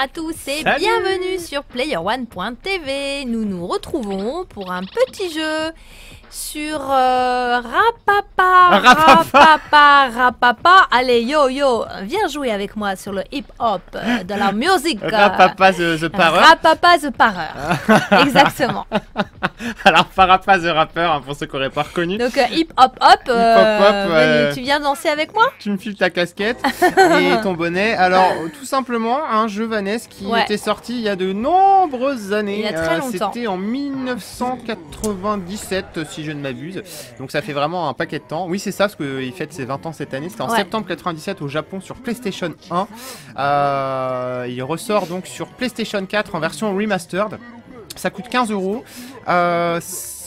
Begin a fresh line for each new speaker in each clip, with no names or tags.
à tous et
Salut.
bienvenue sur PlayerOne.tv. Nous nous retrouvons pour un petit jeu sur Rapapa. Allez, yo, viens jouer avec moi sur le hip-hop de la musique.
Rapapa the Parreur.
Rapapa the Parreur. Exactement.
Alors, Parappa the Rapper, hein, pour ceux qui n'auraient pas reconnu.
Donc, hip-hop,
Hip-hop,
tu viens danser avec moi?
Tu me files ta casquette et ton bonnet. Alors, tout simplement, un jeu Vanessa qui était sorti il y a de nombreuses années.
Il y a très longtemps.
C'était en 1997, si je ne m'abuse. Donc, ça fait vraiment un paquet de temps. Oui, c'est ça, parce qu'il fête ses 20 ans cette année. C'était en septembre 97 au Japon sur PlayStation 1. Il ressort donc sur PlayStation 4 en version remastered. Ça coûte 15 €.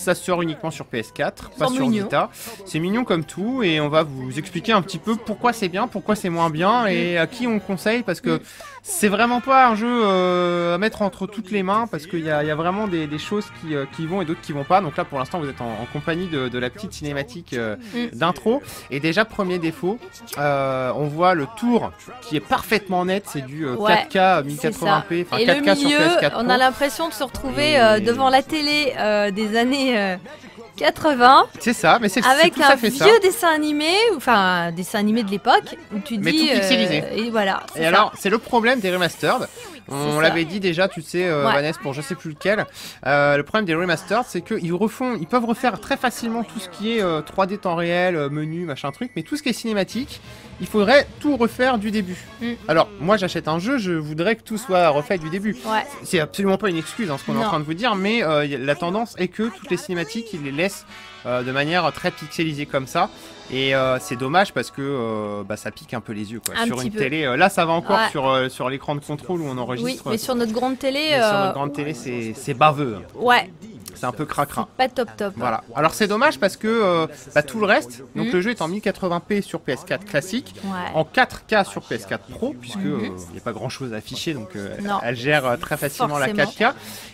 Ça sort uniquement sur PS4, pas sur Vita. C'est mignon comme tout et on va vous expliquer un petit peu pourquoi c'est bien, pourquoi c'est moins bien et à qui on conseille parce que c'est vraiment pas un jeu à mettre entre toutes les mains parce qu'il y a vraiment des choses qui vont et d'autres qui vont pas. Donc là pour l'instant vous êtes en compagnie de la petite cinématique d'intro et déjà premier défaut, on voit le tour qui est parfaitement net, c'est du 4K 1080p, enfin 4K sur PS4 Pro.
On a l'impression de se retrouver devant la télé des années 80.
C'est ça, mais c'est
avec
tout à fait
un vieux dessin animé, enfin dessin animé de l'époque où tu
mais
dis
tout pixelisé.
Et voilà.
Et alors, c'est le problème des remastered. On l'avait dit déjà, tu sais, Vanessa, pour je sais plus lequel. Le problème des remastered, c'est qu'ils peuvent refaire très facilement tout ce qui est 3D temps réel, menu, machin truc, mais tout ce qui est cinématique, il faudrait tout refaire du début. Alors, moi j'achète un jeu, je voudrais que tout soit refait du début. C'est absolument pas une excuse, hein, ce qu'on est en train de vous dire, mais la tendance est que toutes les cinématiques, ils les laissent de manière très pixelisée comme ça. Et c'est dommage parce que ça pique un peu les yeux quoi. Sur une télé. Là ça va encore sur l'écran de contrôle où on enregistre.
Oui, mais sur notre grande télé.
Sur notre grande télé c'est baveux.
Ouais.
C'est un peu cracra.
Pas top.
Voilà. Alors c'est dommage parce que tout le reste. Donc le jeu est en 1080p sur PS4 classique, en 4K sur PS4 Pro puisque il n'y a pas grand chose à afficher donc elle gère très facilement la 4K.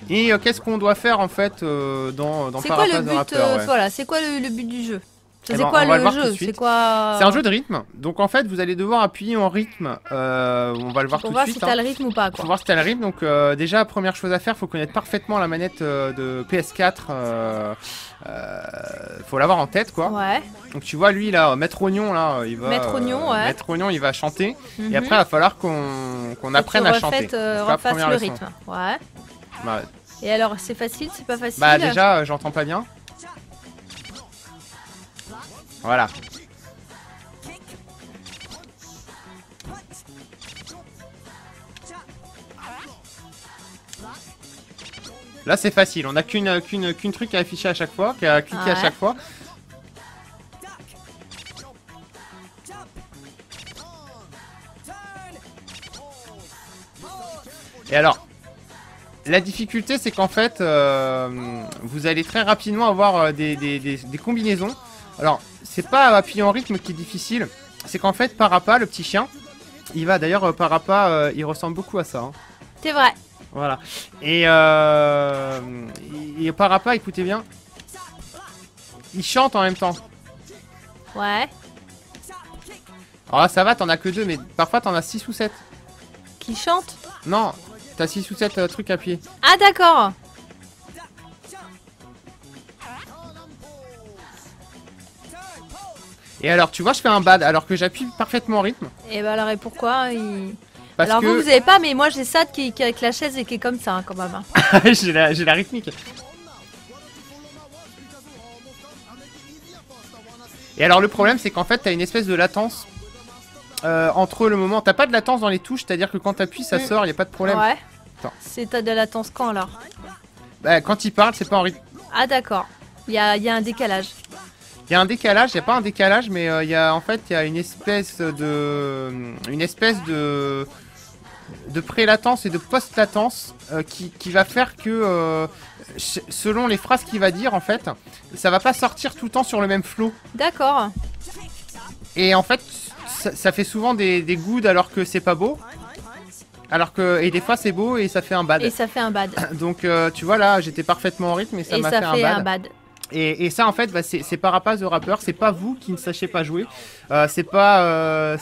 Et qu'est-ce qu'on doit faire en fait dans Parappa the Rapper?
Voilà, c'est quoi le but du jeu? C'est
quoi
le jeu? C'est quoi?
C'est un jeu de rythme. Donc en fait, vous allez devoir appuyer en rythme. On va le voir tout de suite.
Pour voir si t'as le rythme ou pas.
Pour voir si t'as le rythme. Donc déjà, première chose à faire, faut connaître parfaitement la manette de PS4. Faut l'avoir en tête, quoi.
Ouais.
Donc tu vois, lui là, Maître Oignon là, il va.
Maître Oignon, il
va chanter. Et après, il va falloir qu'on apprenne à chanter.
Refasse le rythme. Ouais.
Bah,
et alors, c'est facile, c'est pas facile?
Bah déjà, j'entends pas bien. Voilà. Là c'est facile, on a qu'une truc à afficher à chaque fois, qu'à cliquer à chaque fois. Et alors, la difficulté c'est qu'en fait, vous allez très rapidement avoir des combinaisons. Alors, c'est pas appuyer en rythme qui est difficile, c'est qu'en fait, Parappa, le petit chien, il va d'ailleurs, Parappa, il ressemble beaucoup à ça. Hein.
C'est vrai.
Voilà. Et Parappa, écoutez bien, il chante en même temps.
Ouais.
Alors là, ça va, t'en as que 2, mais parfois t'en as 6 ou 7.
Qui chante?
Non, t'as 6 ou 7 trucs à appuyer.
Ah, d'accord.
Et alors, tu vois, je fais un bad alors que j'appuie parfaitement en rythme.
Et bah alors, et pourquoi
Parce
alors
que...
vous avez pas, mais moi j'ai ça qui avec la chaise et qui est comme ça hein, quand même.
j'ai la rythmique. Et alors le problème c'est qu'en fait t'as une espèce de latence entre le moment... T'as pas de latence dans les touches, c'est-à-dire que quand t'appuies ça sort, y a pas de problème.
Ouais. C'est t'as de la latence quand alors?
Bah quand il parle c'est pas en rythme.
Ah d'accord. Il y a un décalage.
Il y a un décalage, il n'y a pas un décalage, mais il y a une espèce de pré-latence et de post-latence qui va faire que selon les phrases qu'il va dire en fait, ça va pas sortir tout le temps sur le même flow.
D'accord.
Et en fait, ça fait souvent des goods alors que c'est pas beau. Alors que, et des fois c'est beau et ça fait un bad.
Et ça fait un bad.
Donc tu vois là, j'étais parfaitement en rythme et ça m'a fait un bad.
Un bad.
Et ça en fait bah, c'est Parappa the Rapper, c'est pas vous qui ne sachez pas jouer. c'est pas,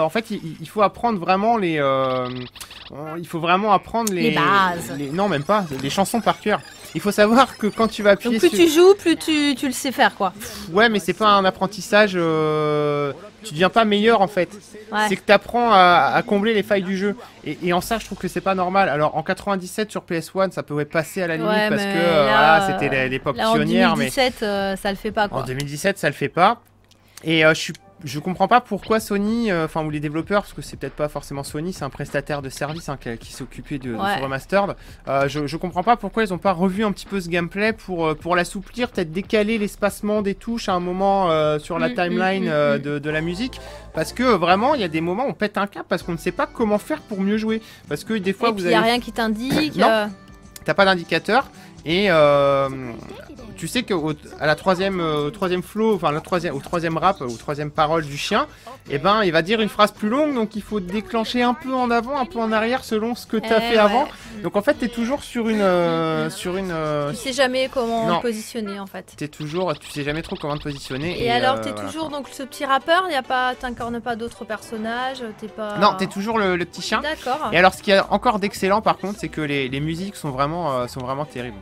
en fait, il faut apprendre vraiment il faut vraiment apprendre
Les bases.
non, même pas, les chansons par cœur. Il faut savoir que quand tu vas appuyer
Donc plus tu joues, plus tu le sais faire, quoi.
Ouais, mais c'est pas un apprentissage. Tu deviens pas meilleur en fait.
Ouais.
C'est que tu apprends à combler les failles du jeu. Et en ça, je trouve que c'est pas normal. Alors en 97 sur PS1, ça pouvait passer à la limite
Ouais,
parce que
mais là,
voilà, c'était l'époque
Là, en
pionnière.
2017, ça le fait pas, quoi.
En 2017, ça le fait pas. Et je comprends pas pourquoi Sony, ou les développeurs, parce que c'est peut-être pas forcément Sony, c'est un prestataire de service qui s'est occupé de ce remastered. Je comprends pas pourquoi ils ont pas revu un petit peu ce gameplay pour l'assouplir, peut-être décaler l'espacement des touches à un moment sur la timeline de la musique. Parce que vraiment, il y a des moments où on pète un câble parce qu'on ne sait pas comment faire pour mieux jouer. Parce que des fois,
Et puis, il n'y a rien qui t'indique.
Non, t'as pas d'indicateur. Et tu sais que à la troisième flow, au troisième rap, au troisième parole du chien, et ben il va dire une phrase plus longue, donc il faut déclencher un peu en avant, un peu en arrière selon ce que tu as fait avant. Donc en fait t'es toujours sur une
Tu sais jamais comment te positionner en fait.
Tu sais jamais trop comment te positionner.
Et alors t'es toujours donc ce petit rappeur, t'incarnes pas d'autres personnages, t'es pas.
Non, t'es toujours le petit chien.
D'accord.
Et alors ce qu'il y a encore d'excellent par contre, c'est que les musiques sont vraiment terribles.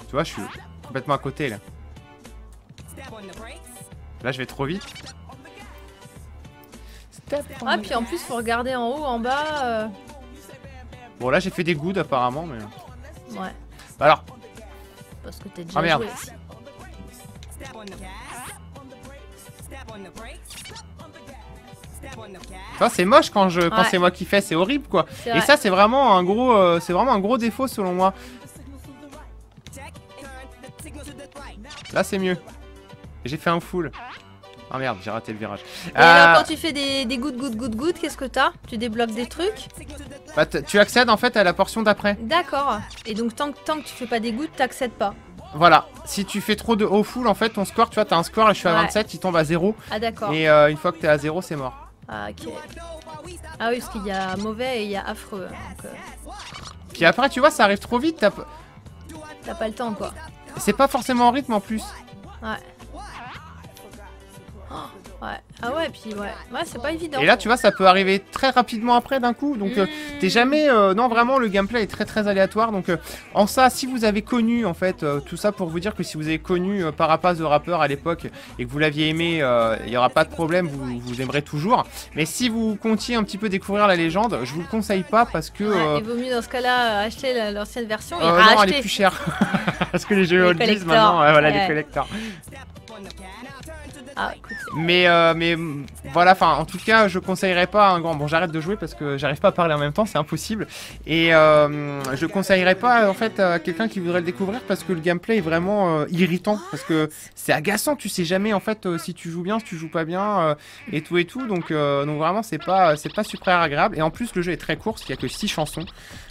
Tu vois, je suis complètement à côté là. Là, je vais trop vite.
Ah, puis en plus, faut regarder en haut, en bas.
Bon, là, j'ai fait des goods apparemment, mais.
Ouais.
Alors.
Parce que t'es déjà joué aussi.
Ça, c'est moche quand c'est moi qui fais, c'est horrible quoi. Et ça, c'est vraiment un gros défaut selon moi. Là c'est mieux. J'ai fait un full. Ah merde, j'ai raté le virage.
Et alors quand tu fais des gouttes, qu'est-ce que t'as? Tu débloques des trucs?
Bah, tu accèdes en fait à la portion d'après.
D'accord. Et donc tant que tu fais pas des gouttes, t'accèdes pas.
Voilà. Si tu fais trop de haut full, en fait ton score, tu vois, t'as un score, là je suis à 27, il tombe à 0.
Ah d'accord.
Et une fois que t'es à 0, c'est mort.
Ah ok. Ah oui, parce qu'il y a mauvais et il y a affreux. Donc,
Puis après, tu vois, ça arrive trop vite.
T'as pas le temps quoi.
C'est pas forcément en rythme en plus.
Ouais. Oh, ouais. Ah ouais, puis ouais, c'est pas évident.
Et là, tu vois, ça peut arriver très rapidement après d'un coup. Donc, t'es jamais. Non, vraiment, le gameplay est très très aléatoire. Donc, en ça, si vous avez connu, en fait, tout ça pour vous dire que si vous avez connu Parapaz the Rapper à l'époque et que vous l'aviez aimé, il n'y aura pas de problème, vous aimerez toujours. Mais si vous comptiez un petit peu découvrir la légende, je vous le conseille pas parce que.
Il vaut mieux dans ce cas-là acheter l'ancienne version.
Non, elle est plus chère. Parce que les jeux oldies maintenant, voilà, les collectors.
Ah, écoute.
Mais voilà, enfin en tout cas je conseillerais pas un grand. Bon, j'arrête de jouer parce que j'arrive pas à parler en même temps, c'est impossible. Et je conseillerais pas en fait à quelqu'un qui voudrait le découvrir parce que le gameplay est vraiment irritant, parce que c'est agaçant, tu sais jamais en fait si tu joues bien, si tu joues pas bien et tout. Donc vraiment c'est pas super agréable. Et en plus le jeu est très court, il y a que 6 chansons.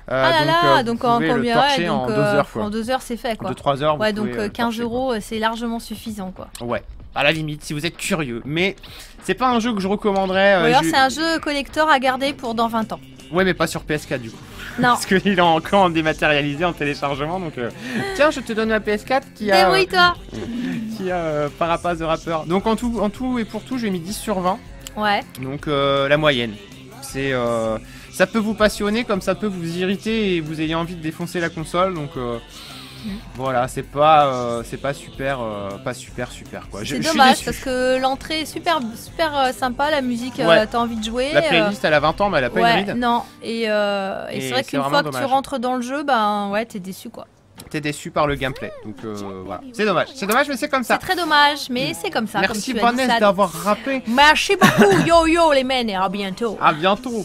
Donc en combien
en 2 heures quoi.
En 2 heures c'est fait quoi.
2-3 heures.
Ouais, donc 15 € c'est largement suffisant quoi.
Ouais. À la limite, si vous êtes curieux. Mais c'est pas un jeu que je recommanderais.
Alors c'est un jeu collector à garder pour dans 20 ans.
Ouais, mais pas sur PS4 du coup.
Non.
Parce qu'il est encore en dématérialisé, en téléchargement. Donc, tiens, je te donne ma PS4 qui a.
Débrouille-toi.
Qui a Parapaz the Rapper. Donc en tout et pour tout, j'ai mis 10 sur 20.
Ouais.
Donc la moyenne. C'est. Ça peut vous passionner comme ça peut vous irriter et vous ayez envie de défoncer la console. Donc. Voilà, c'est pas super quoi.
C'est dommage parce que l'entrée est super sympa, la musique t'as envie de jouer.
La playlist elle a 20 ans mais elle a pas une ride.
Non, et c'est vrai qu'une fois que tu rentres dans le jeu, t'es déçu quoi.
T'es déçu par le gameplay, donc voilà. C'est dommage mais c'est comme ça.
C'est très dommage mais c'est comme ça.
Merci Vanessa d'avoir rappé.
Merci beaucoup, yo les men, et à bientôt.
À bientôt.